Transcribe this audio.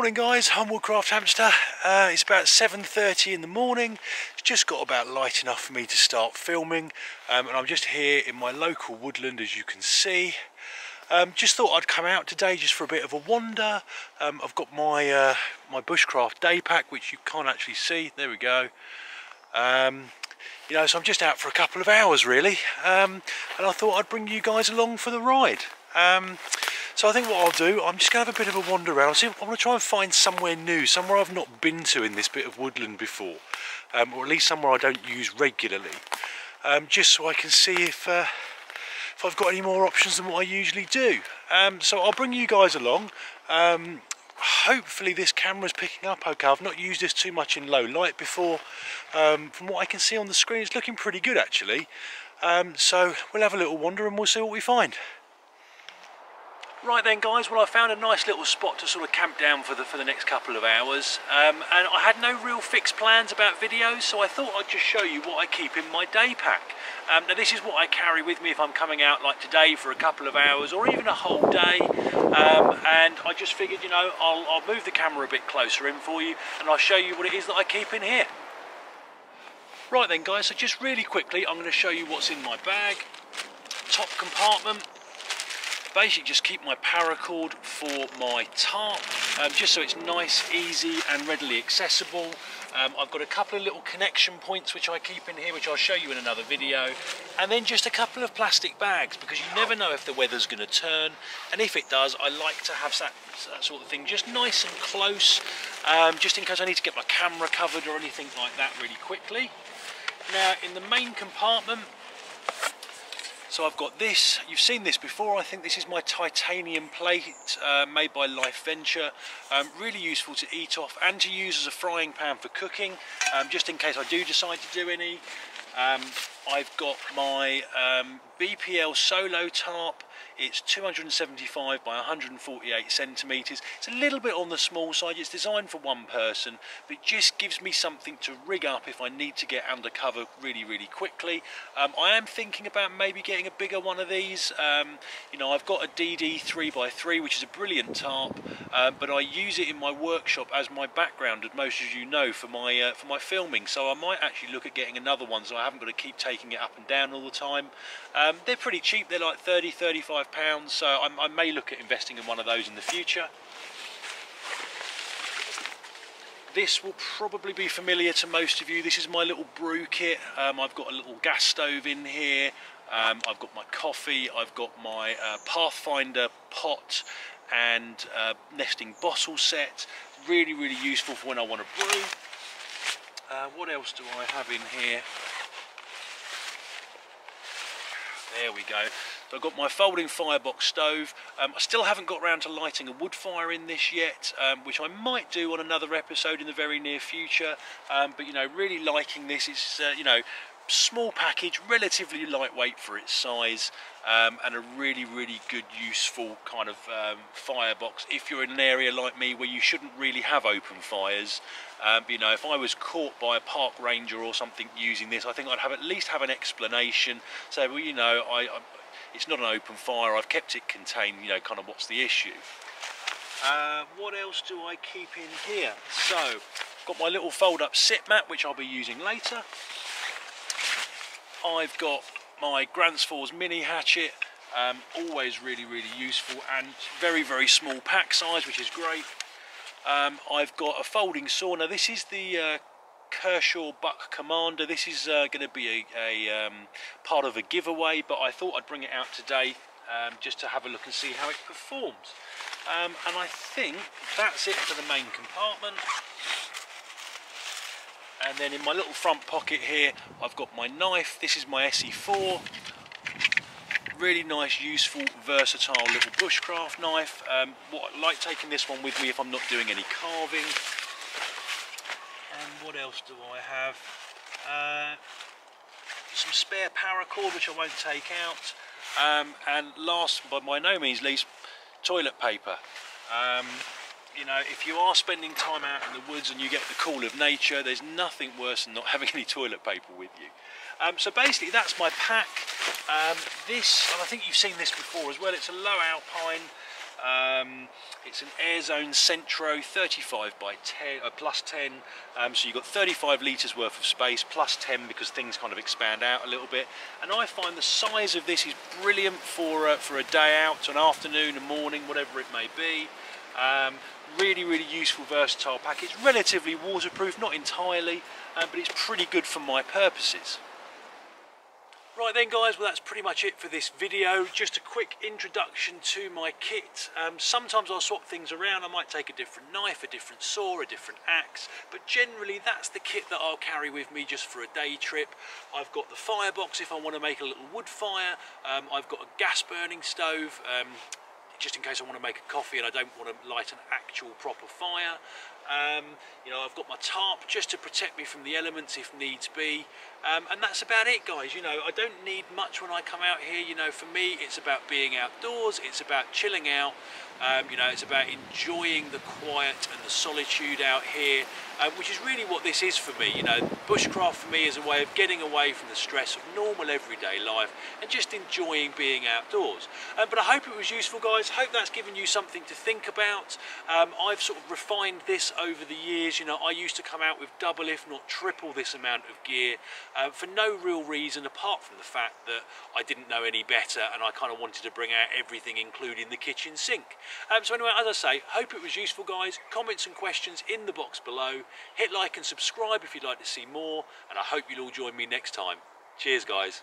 Morning guys, I'm Woodcraft Hamster. It's about 7:30 in the morning. It's just got about light enough for me to start filming, and I'm just here in my local woodland, as you can see. Just thought I'd come out today just for a bit of a wander. I've got my my Bushcraft Day Pack, which you can't actually see. There we go. You know, so I'm just out for a couple of hours really, and I thought I'd bring you guys along for the ride. So I think what I'll do, I'm just going to have a bit of a wander around. I want to try and find somewhere new, somewhere I've not been to in this bit of woodland before, or at least somewhere I don't use regularly, just so I can see if I've got any more options than what I usually do. So I'll bring you guys along. Hopefully this camera's picking up okay. I've not used this too much in low light before. From what I can see on the screen, it's looking pretty good actually. So we'll have a little wander and we'll see what we find. Right then guys, well I found a nice little spot to sort of camp down for the next couple of hours, and I had no real fixed plans about videos, so I thought I'd just show you what I keep in my day pack. Now this is what I carry with me if I'm coming out like today for a couple of hours or even a whole day, and I just figured, you know, I'll move the camera a bit closer in for you and I'll show you what it is that I keep in here. Right then guys, so just really quickly I'm going to show you what's in my bag. Top compartment. Basically just keep my paracord for my tarp, just so it's nice, easy and readily accessible. I've got a couple of little connection points which I keep in here, which I'll show you in another video, and then just a couple of plastic bags, because you never know if the weather's going to turn, and if it does, I like to have that sort of thing just nice and close, just in case I need to get my camera covered or anything like that really quickly. Now in the main compartment, so I've got this, you've seen this before, I think this is my titanium plate made by Life Venture. Really useful to eat off and to use as a frying pan for cooking, just in case I do decide to do any. I've got my BPL Solo tarp. It's 275 by 148 centimetres. It's a little bit on the small side. It's designed for one person, but it just gives me something to rig up if I need to get under cover really quickly. I am thinking about maybe getting a bigger one of these. You know, I've got a DD 3x3, which is a brilliant tarp, but I use it in my workshop as my background, as most of you know, for my filming. So I might actually look at getting another one, so I haven't got to keep taking it up and down all the time. They're pretty cheap. They're like £30–35, so I may look at investing in one of those in the future. This will probably be familiar to most of you. This is my little brew kit. I've got a little gas stove in here. I've got my coffee. I've got my Pathfinder pot and nesting bottle set. Really useful for when I want to brew. What else do I have in here? There we go. So I've got my folding firebox stove. I still haven't got around to lighting a wood fire in this yet, which I might do on another episode in the very near future. But you know, really liking this. It's you know, small package, relatively lightweight for its size, and a really good, useful kind of firebox if you're in an area like me where you shouldn't really have open fires. You know, if I was caught by a park ranger or something using this, I think I'd at least have an explanation. Say, well, you know, it's not an open fire, I've kept it contained, you know, kind of what's the issue. What else do I keep in here? So, got my little fold-up sit mat, which I'll be using later. I've got my Grants Falls mini hatchet, always really useful, and very small pack size, which is great. I've got a folding saw. Now this is the Kershaw Buck Commander. This is going to be a part of a giveaway, but I thought I'd bring it out today just to have a look and see how it performs. And I think that's it for the main compartment. And then in my little front pocket here, I've got my knife. This is my SE4. Really nice, useful, versatile little bushcraft knife. I like taking this one with me if I'm not doing any carving. And what else do I have? Some spare paracord, which I won't take out. And last, but by no means least, toilet paper. You know, if you are spending time out in the woods and you get the call of nature, there's nothing worse than not having any toilet paper with you. So basically that's my pack. This, and I think you've seen this before as well, it's a low alpine It's an Airzone Centro 35 by 10 plus 10, so you've got 35 litres worth of space plus 10 because things kind of expand out a little bit. And I find the size of this is brilliant for a day out, an afternoon, a morning, whatever it may be. Really useful, versatile pack. It's relatively waterproof, not entirely, but it's pretty good for my purposes. Right then guys, well that's pretty much it for this video. Just a quick introduction to my kit. Sometimes I'll swap things around. I might take a different knife, a different saw, a different axe, but generally that's the kit that I'll carry with me just for a day trip. I've got the firebox if I want to make a little wood fire. I've got a gas burning stove, just in case I want to make a coffee and I don't want to light an actual proper fire. You know, I've got my tarp just to protect me from the elements if needs be, and that's about it guys. You know, I don't need much when I come out here. You know, for me it's about being outdoors, it's about chilling out, you know, it's about enjoying the quiet and the solitude out here, which is really what this is for me. You know, bushcraft for me is a way of getting away from the stress of normal everyday life and just enjoying being outdoors. But I hope it was useful guys. Hope that's given you something to think about. I've sort of refined this over the years. You know, I used to come out with double if not triple this amount of gear for no real reason apart from the fact that I didn't know any better and I kind of wanted to bring out everything including the kitchen sink. So anyway, as I say, hope it was useful guys. Comments and questions in the box below. Hit like and subscribe if you'd like to see more, and I hope you'll all join me next time. Cheers guys.